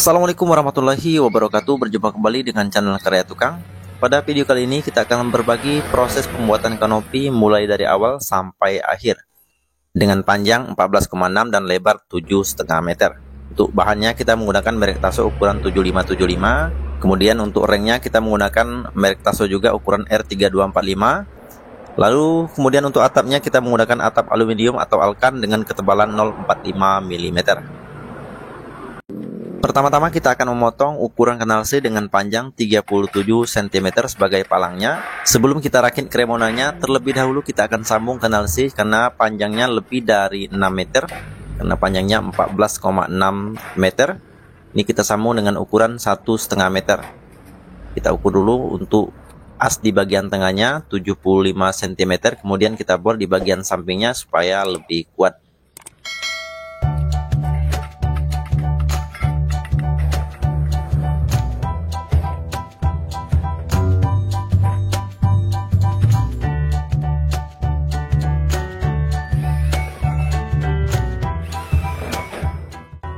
Assalamualaikum warahmatullahi wabarakatuh. Berjumpa kembali dengan channel Karya Tukang. Pada video kali ini kita akan berbagi proses pembuatan kanopi mulai dari awal sampai akhir dengan panjang 14,6 dan lebar 7,5 meter. Untuk bahannya kita menggunakan merek Tasso ukuran 7575. Kemudian untuk ringnya kita menggunakan merek Tasso juga ukuran R3245. Lalu kemudian untuk atapnya kita menggunakan atap aluminium atau alkan dengan ketebalan 0,45 mm. Pertama-tama kita akan memotong ukuran kanal C dengan panjang 37 cm sebagai palangnya. Sebelum kita rakit kremonanya, terlebih dahulu kita akan sambung kanal C karena panjangnya lebih dari 6 meter. Karena panjangnya 14,6 meter. Ini kita sambung dengan ukuran 1,5 meter. Kita ukur dulu untuk as di bagian tengahnya 75 cm. Kemudian kita bor di bagian sampingnya supaya lebih kuat.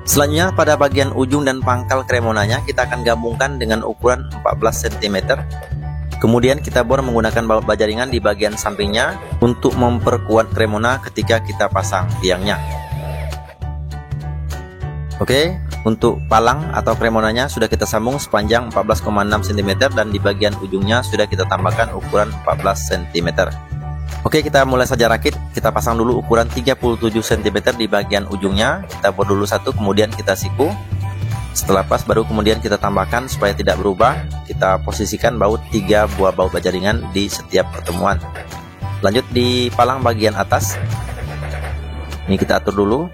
Selanjutnya pada bagian ujung dan pangkal kremonanya kita akan gabungkan dengan ukuran 14 cm. Kemudian kita bor menggunakan baut baja ringan di bagian sampingnya untuk memperkuat kremona ketika kita pasang tiangnya. Oke, untuk palang atau kremonanya sudah kita sambung sepanjang 14,6 cm dan di bagian ujungnya sudah kita tambahkan ukuran 14 cm. Oke, kita mulai saja rakit. Kita pasang dulu ukuran 37 cm di bagian ujungnya. Kita bor dulu satu, kemudian kita siku. Setelah pas baru kemudian kita tambahkan supaya tidak berubah. Kita posisikan baut 3 buah baut baja ringan di setiap pertemuan. Lanjut di palang bagian atas. Ini kita atur dulu.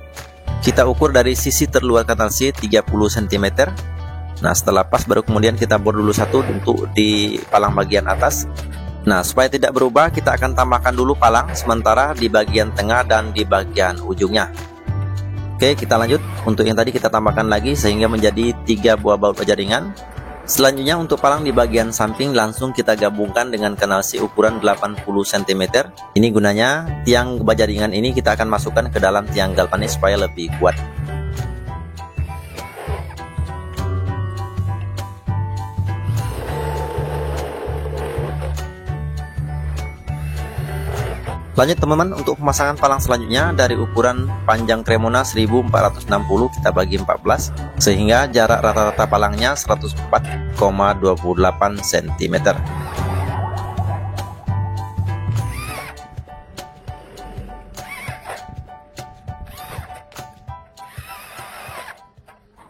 Kita ukur dari sisi terluar kanal C 30 cm. Nah, setelah pas baru kemudian kita bor dulu satu untuk di palang bagian atas. Nah, supaya tidak berubah kita akan tambahkan dulu palang sementara di bagian tengah dan di bagian ujungnya. Oke, kita lanjut. Untuk yang tadi kita tambahkan lagi sehingga menjadi 3 buah baut baja ringan. Selanjutnya untuk palang di bagian samping langsung kita gabungkan dengan kanal C ukuran 80 cm. Ini gunanya tiang baja ringan ini kita akan masukkan ke dalam tiang galvanis supaya lebih kuat. Lanjut teman-teman, untuk pemasangan palang selanjutnya dari ukuran panjang kremona 1460 kita bagi 14 sehingga jarak rata-rata palangnya 104,28 cm.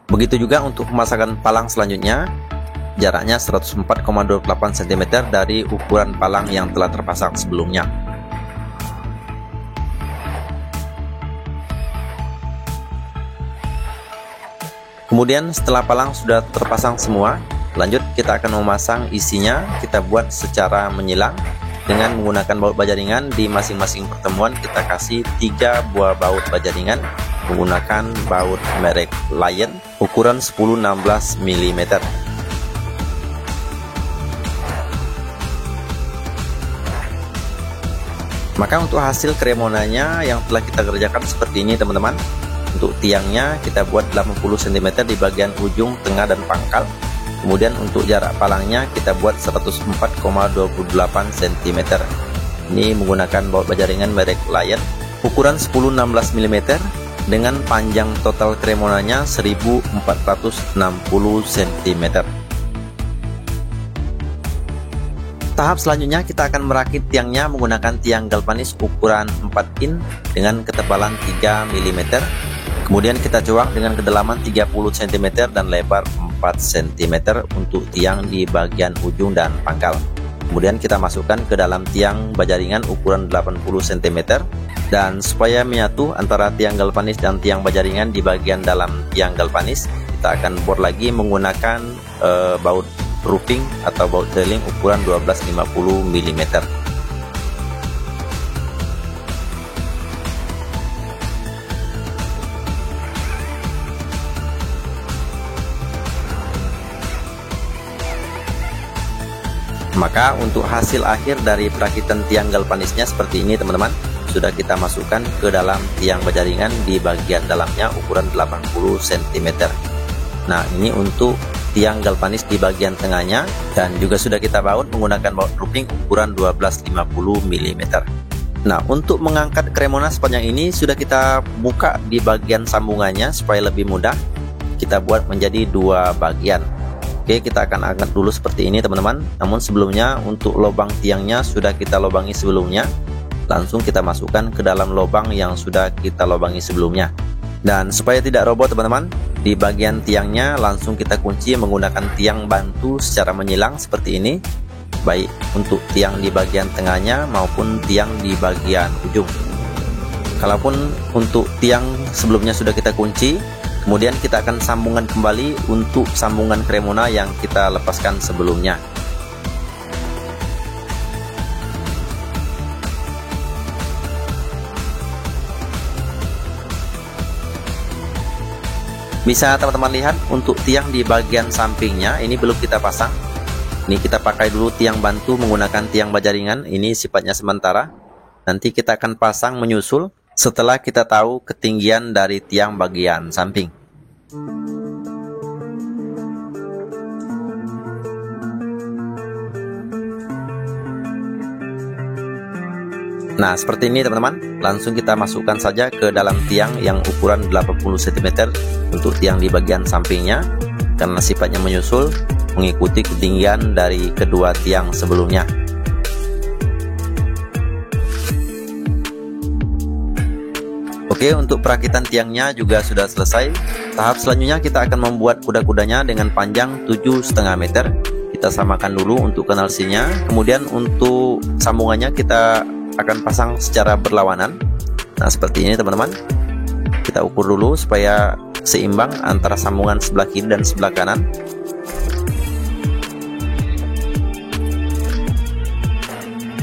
Begitu juga untuk pemasangan palang selanjutnya, jaraknya 104,28 cm dari ukuran palang yang telah terpasang sebelumnya. Kemudian setelah palang sudah terpasang semua, lanjut kita akan memasang isinya. Kita buat secara menyilang dengan menggunakan baut baja ringan. Di masing-masing pertemuan kita kasih 3 buah baut baja ringan menggunakan baut merek Lion ukuran 10-16 mm. Maka untuk hasil kremonanya yang telah kita kerjakan seperti ini teman-teman. Untuk tiangnya kita buat 80 cm di bagian ujung, tengah, dan pangkal. Kemudian untuk jarak palangnya kita buat 104,28 cm. Ini menggunakan baut baja ringan merek Lion ukuran 10-16 mm dengan panjang total kremonanya 1460 cm. Tahap selanjutnya kita akan merakit tiangnya menggunakan tiang galvanis ukuran 4 in dengan ketebalan 3 mm. Kemudian kita coak dengan kedalaman 30 cm dan lebar 4 cm untuk tiang di bagian ujung dan pangkal. Kemudian kita masukkan ke dalam tiang baja ringan ukuran 80 cm. Dan supaya menyatu antara tiang galvanis dan tiang baja ringan di bagian dalam tiang galvanis, kita akan bor lagi menggunakan baut roofing atau baut drilling ukuran 1250 mm. Maka untuk hasil akhir dari perakitan tiang galvanisnya seperti ini teman-teman. Sudah kita masukkan ke dalam tiang baja ringan di bagian dalamnya ukuran 80 cm. Nah, ini untuk tiang galvanis di bagian tengahnya, dan juga sudah kita baut menggunakan baut roofing ukuran 1250 mm. Nah, untuk mengangkat Cremona sepanjang ini sudah kita buka di bagian sambungannya supaya lebih mudah. Kita buat menjadi dua bagian. Oke, kita akan angkat dulu seperti ini teman-teman. Namun sebelumnya untuk lubang tiangnya sudah kita lubangi sebelumnya. Langsung kita masukkan ke dalam lubang yang sudah kita lubangi sebelumnya. Dan supaya tidak roboh teman-teman, di bagian tiangnya langsung kita kunci menggunakan tiang bantu secara menyilang seperti ini. Baik untuk tiang di bagian tengahnya maupun tiang di bagian ujung. Kalaupun untuk tiang sebelumnya sudah kita kunci, kemudian kita akan sambungkan kembali untuk sambungan Cremona yang kita lepaskan sebelumnya. Bisa teman-teman lihat untuk tiang di bagian sampingnya ini belum kita pasang. Ini kita pakai dulu tiang bantu menggunakan tiang baja ringan. Ini sifatnya sementara. Nanti kita akan pasang menyusul setelah kita tahu ketinggian dari tiang bagian samping. Nah, seperti ini teman-teman. Langsung kita masukkan saja ke dalam tiang yang ukuran 80 cm untuk tiang di bagian sampingnya, karena sifatnya menyusul mengikuti ketinggian dari kedua tiang sebelumnya. Oke, untuk perakitan tiangnya juga sudah selesai. Tahap selanjutnya kita akan membuat kuda-kudanya dengan panjang 7,5 meter. Kita samakan dulu untuk kanalsinya. Kemudian untuk sambungannya kita akan pasang secara berlawanan. Nah, seperti ini teman-teman. Kita ukur dulu supaya seimbang antara sambungan sebelah kiri dan sebelah kanan.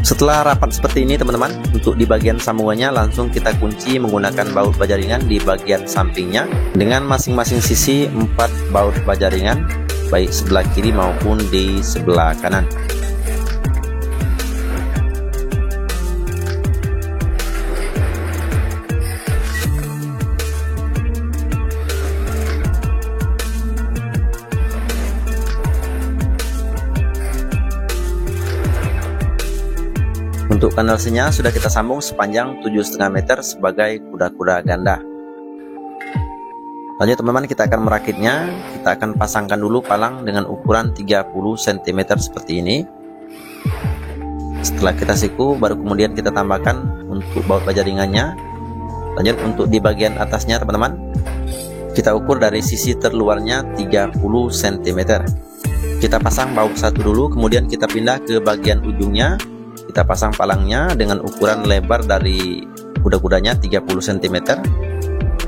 Setelah rapat seperti ini teman-teman, untuk di bagian sambungannya langsung kita kunci menggunakan baut baja ringan di bagian sampingnya dengan masing-masing sisi 4 baut baja ringan, baik sebelah kiri maupun di sebelah kanan. Untuk kanalsinya sudah kita sambung sepanjang 7,5 meter sebagai kuda-kuda ganda. Lanjut teman-teman, kita akan merakitnya. Kita akan pasangkan dulu palang dengan ukuran 30 cm seperti ini. Setelah kita siku, baru kemudian kita tambahkan untuk baut baja ringannya. Lanjut untuk di bagian atasnya teman-teman, kita ukur dari sisi terluarnya 30 cm. Kita pasang baut satu dulu, kemudian kita pindah ke bagian ujungnya. Kita pasang palangnya dengan ukuran lebar dari kuda-kudanya 30 cm.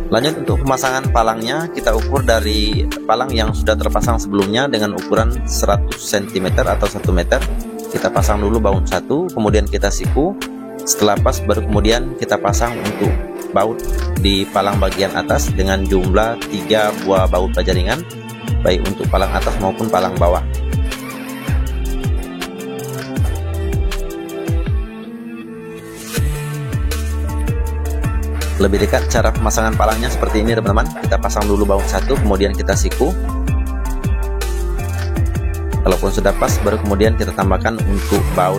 Lanjut untuk pemasangan palangnya, kita ukur dari palang yang sudah terpasang sebelumnya dengan ukuran 100 cm atau 1 meter. Kita pasang dulu baut satu, kemudian kita siku. Setelah pas, baru kemudian kita pasang untuk baut di palang bagian atas dengan jumlah 3 buah baut baja ringan, baik untuk palang atas maupun palang bawah. Lebih dekat cara pemasangan palangnya seperti ini teman-teman. Kita pasang dulu baut satu, kemudian kita siku. Kalaupun sudah pas, baru kemudian kita tambahkan untuk baut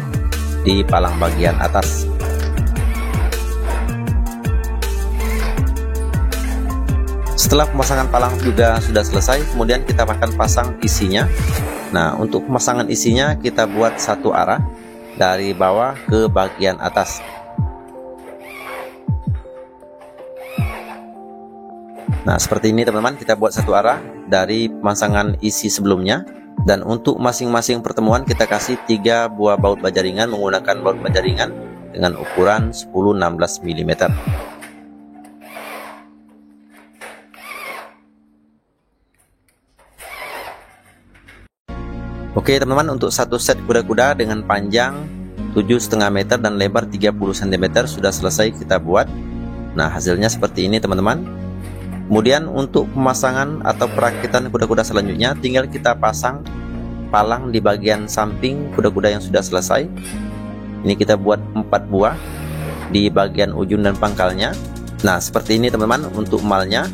di palang bagian atas. Setelah pemasangan palang juga sudah selesai, kemudian kita akan pasang isinya. Nah, untuk pemasangan isinya kita buat satu arah dari bawah ke bagian atas. Nah, seperti ini teman-teman, kita buat satu arah dari pemasangan isi sebelumnya. Dan untuk masing-masing pertemuan kita kasih 3 buah baut baja ringan menggunakan baut baja ringan dengan ukuran 10-16 mm. Oke teman-teman, untuk satu set kuda-kuda dengan panjang 7,5 meter dan lebar 30 cm sudah selesai kita buat. Nah, hasilnya seperti ini teman-teman. Kemudian untuk pemasangan atau perakitan kuda-kuda selanjutnya, tinggal kita pasang palang di bagian samping kuda-kuda yang sudah selesai. Ini kita buat 4 buah di bagian ujung dan pangkalnya. Nah, seperti ini teman-teman untuk malnya.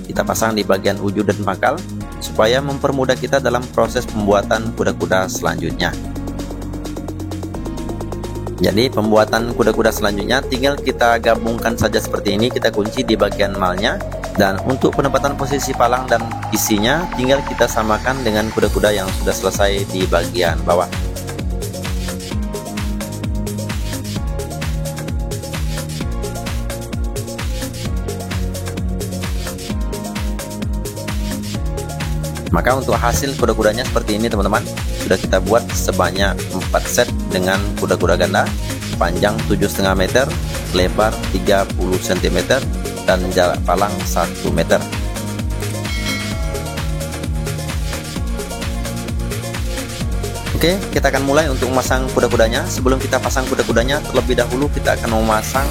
kita pasang di bagian ujung dan pangkal supaya mempermudah kita dalam proses pembuatan kuda-kuda selanjutnya. Jadi pembuatan kuda-kuda selanjutnya tinggal kita gabungkan saja seperti ini, kita kunci di bagian malnya, dan untuk penempatan posisi palang dan isinya tinggal kita samakan dengan kuda-kuda yang sudah selesai di bagian bawah. Maka untuk hasil kuda-kudanya seperti ini teman-teman. Sudah kita buat sebanyak 4 set dengan kuda-kuda ganda, panjang 7,5 meter, lebar 30 cm, dan jarak palang 1 meter. Oke, kita akan mulai untuk memasang kuda-kudanya. Sebelum kita pasang kuda-kudanya, terlebih dahulu kita akan memasang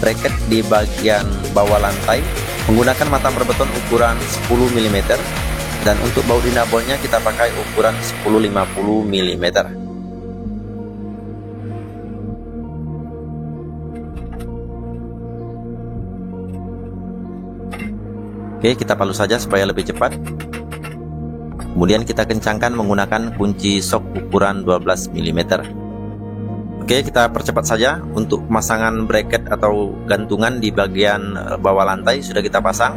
bracket di bagian bawah lantai menggunakan mata berbeton ukuran 10 mm. Dan untuk baut dinabelnya kita pakai ukuran 1050 mm. Oke, kita palu saja supaya lebih cepat. Kemudian kita kencangkan menggunakan kunci sok ukuran 12 mm. Oke, kita percepat saja. Untuk pemasangan bracket atau gantungan di bagian bawah lantai sudah kita pasang.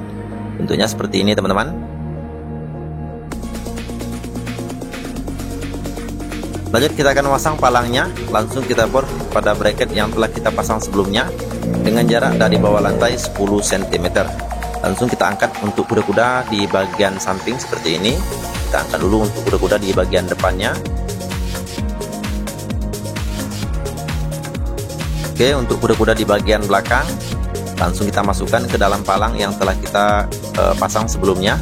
Bentuknya seperti ini teman-teman. Lanjut kita akan memasang palangnya. Langsung kita bor pada bracket yang telah kita pasang sebelumnya dengan jarak dari bawah lantai 10 cm. Langsung kita angkat untuk kuda-kuda di bagian samping seperti ini. Kita angkat dulu untuk kuda-kuda di bagian depannya. Oke, untuk kuda-kuda di bagian belakang langsung kita masukkan ke dalam palang yang telah kita pasang sebelumnya.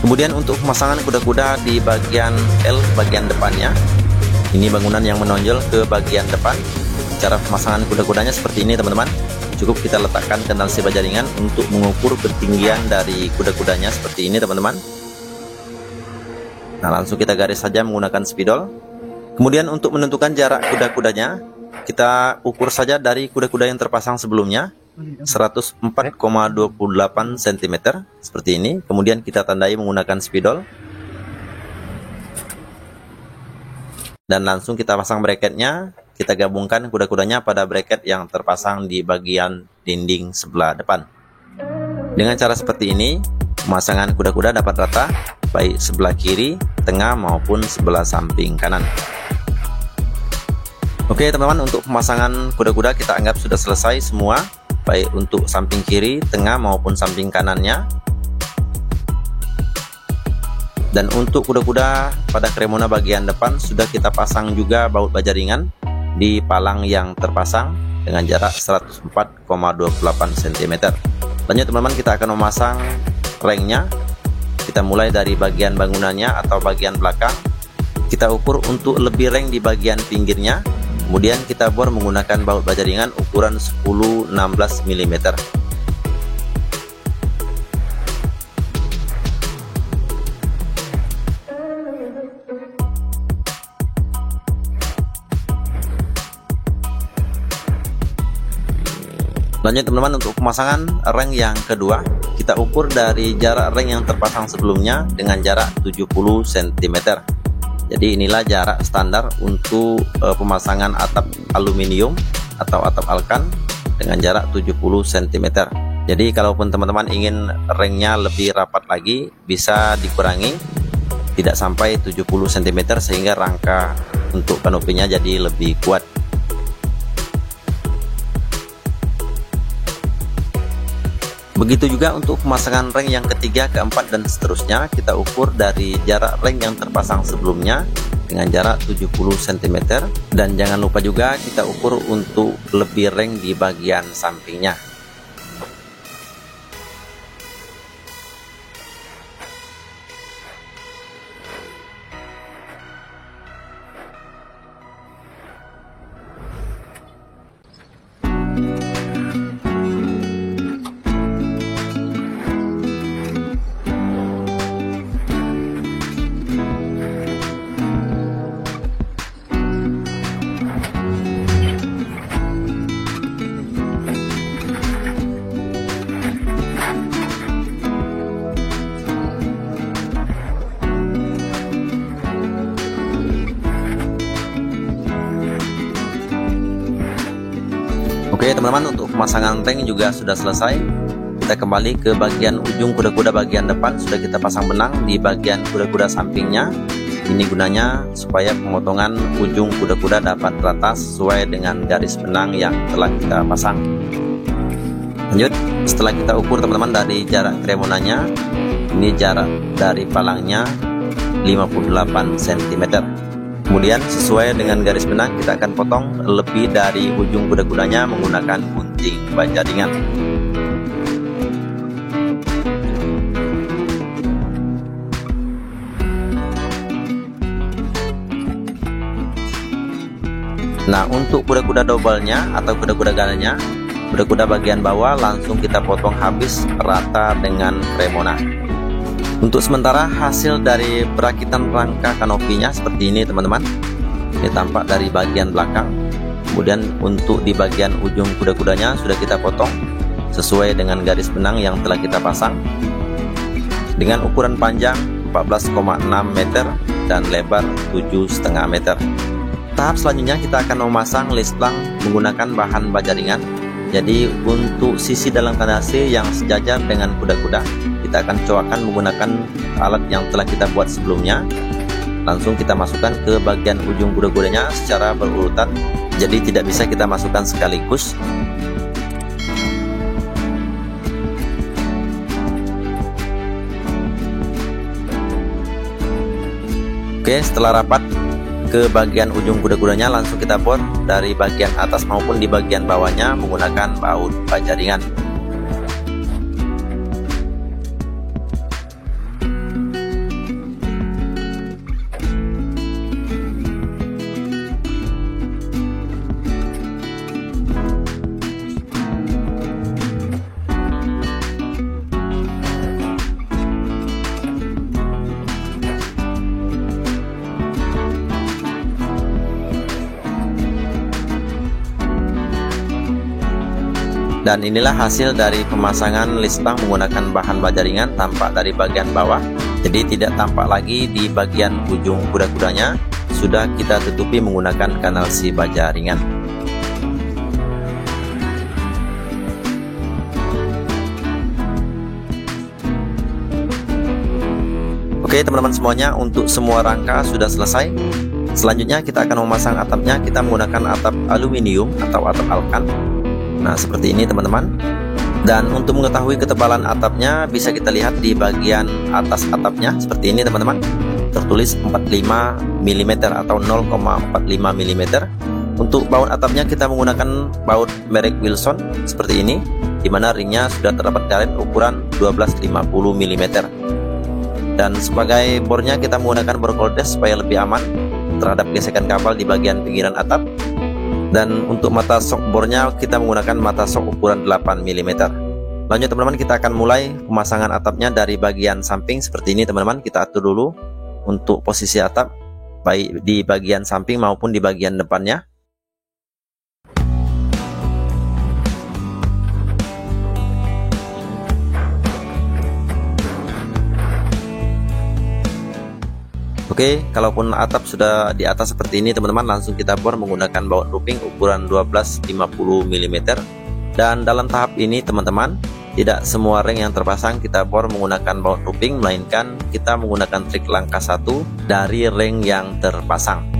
Kemudian untuk pemasangan kuda-kuda di bagian L bagian depannya, ini bangunan yang menonjol ke bagian depan. Cara pemasangan kuda-kudanya seperti ini teman-teman. Cukup kita letakkan kenalsi baja ringan untuk mengukur ketinggian dari kuda-kudanya seperti ini teman-teman. Nah, langsung kita garis saja menggunakan spidol. Kemudian untuk menentukan jarak kuda-kudanya, kita ukur saja dari kuda-kuda yang terpasang sebelumnya 104,28 cm seperti ini. Kemudian kita tandai menggunakan spidol dan langsung kita pasang bracketnya. Kita gabungkan kuda-kudanya pada bracket yang terpasang di bagian dinding sebelah depan. Dengan cara seperti ini pemasangan kuda-kuda dapat rata baik sebelah kiri, tengah maupun sebelah samping kanan. Oke teman-teman, untuk pemasangan kuda-kuda kita anggap sudah selesai semua, baik untuk samping kiri, tengah maupun samping kanannya. Dan untuk kuda-kuda pada kremona bagian depan sudah kita pasang juga baut baja ringan di palang yang terpasang dengan jarak 104,28 cm. Lanjut teman-teman, kita akan memasang rengnya. Kita mulai dari bagian bangunannya atau bagian belakang. Kita ukur untuk lebih reng di bagian pinggirnya. Kemudian kita bor menggunakan baut baja ringan ukuran 10-16 mm. Lanjut teman-teman, untuk pemasangan reng yang kedua, kita ukur dari jarak reng yang terpasang sebelumnya dengan jarak 70 cm. Jadi inilah jarak standar untuk pemasangan atap aluminium atau atap alkan dengan jarak 70 cm. Jadi kalaupun teman-teman ingin rengnya lebih rapat lagi, bisa dikurangi tidak sampai 70 cm sehingga rangka untuk kanopinya jadi lebih kuat. Begitu juga untuk pemasangan reng yang ketiga, keempat, dan seterusnya. Kita ukur dari jarak reng yang terpasang sebelumnya dengan jarak 70 cm. Dan jangan lupa juga kita ukur untuk lebih reng di bagian sampingnya. teman-teman, untuk pemasangan ring juga sudah selesai. Kita kembali ke bagian ujung kuda-kuda bagian depan, sudah kita pasang benang di bagian kuda-kuda sampingnya. Ini gunanya supaya pemotongan ujung kuda-kuda dapat rata sesuai dengan garis benang yang telah kita pasang. Lanjut, setelah kita ukur teman-teman dari jarak kremonanya, ini jarak dari palangnya 58 cm. Kemudian sesuai dengan garis benang kita akan potong lebih dari ujung kuda-kudanya menggunakan gunting baja ringan. Nah, untuk kuda-kuda double-nya atau kuda-kuda gananya, kuda-kuda bagian bawah langsung kita potong habis rata dengan cremona. Untuk sementara hasil dari perakitan rangka kanopinya seperti ini teman-teman. Ini tampak dari bagian belakang. Kemudian untuk di bagian ujung kuda-kudanya sudah kita potong sesuai dengan garis benang yang telah kita pasang dengan ukuran panjang 14,6 meter dan lebar 7,5 meter. Tahap selanjutnya kita akan memasang listlang menggunakan bahan baja ringan. Jadi untuk sisi dalam kandase yang sejajar dengan kuda-kuda, kita akan coakan menggunakan alat yang telah kita buat sebelumnya. Langsung kita masukkan ke bagian ujung kuda-kudanya secara berurutan. Jadi tidak bisa kita masukkan sekaligus. Oke, setelah rapat ke bagian ujung kuda-kudanya langsung kita bor dari bagian atas maupun di bagian bawahnya menggunakan baut baja ringan. Dan inilah hasil dari pemasangan listang menggunakan bahan baja ringan tampak dari bagian bawah. Jadi tidak tampak lagi di bagian ujung kuda-kudanya. Sudah kita tutupi menggunakan kanal si baja ringan. Oke teman-teman semuanya, untuk semua rangka sudah selesai. Selanjutnya kita akan memasang atapnya. Kita menggunakan atap aluminium atau atap alkan. Nah seperti ini teman-teman. Dan untuk mengetahui ketebalan atapnya bisa kita lihat di bagian atas atapnya seperti ini teman-teman. Tertulis 45 mm atau 0,45 mm. Untuk baut atapnya kita menggunakan baut merek Wilson seperti ini, dimana ringnya sudah terdapat karet ukuran 1250 mm. Dan sebagai bornya kita menggunakan bor koldes supaya lebih aman terhadap gesekan kabel di bagian pinggiran atap. Dan untuk mata sok bornya kita menggunakan mata sok ukuran 8 mm. Lanjut teman-teman, kita akan mulai pemasangan atapnya dari bagian samping seperti ini teman-teman. Kita atur dulu untuk posisi atap baik di bagian samping maupun di bagian depannya. Oke, kalaupun atap sudah di atas seperti ini teman-teman, langsung kita bor menggunakan baut roofing ukuran 1250 mm. Dan dalam tahap ini teman-teman, tidak semua ring yang terpasang kita bor menggunakan baut roofing, melainkan kita menggunakan trik langkah 1 dari ring yang terpasang.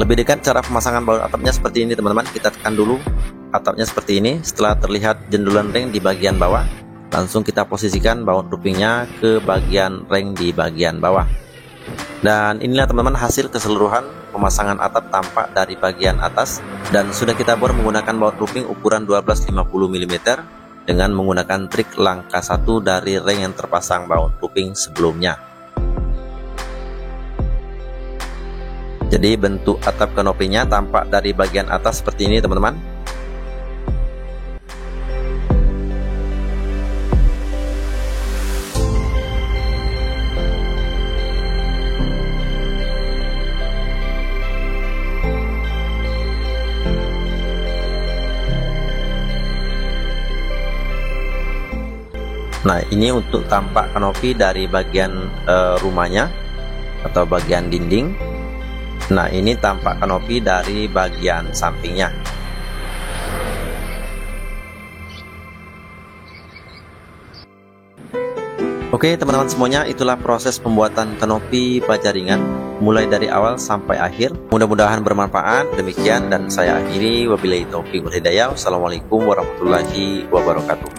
Lebih dekat cara pemasangan baut atapnya seperti ini teman-teman. Kita tekan dulu atapnya seperti ini. Setelah terlihat jendulan ring di bagian bawah, langsung kita posisikan baut loopingnya ke bagian ring di bagian bawah. Dan inilah teman-teman hasil keseluruhan pemasangan atap tampak dari bagian atas. Dan sudah kita bor menggunakan baut looping ukuran 1250 mm dengan menggunakan trik langkah 1 dari ring yang terpasang baut looping sebelumnya. Jadi bentuk atap kanopinya tampak dari bagian atas seperti ini teman-teman. Nah, ini untuk tampak kanopi dari bagian rumahnya atau bagian dinding. Nah, ini tampak kanopi dari bagian sampingnya. Oke teman-teman semuanya, itulah proses pembuatan kanopi baja ringan mulai dari awal sampai akhir. Mudah-mudahan bermanfaat. Demikian dan saya akhiri, wabillahi taufiq wal hidayah. Wassalamualaikum warahmatullahi wabarakatuh.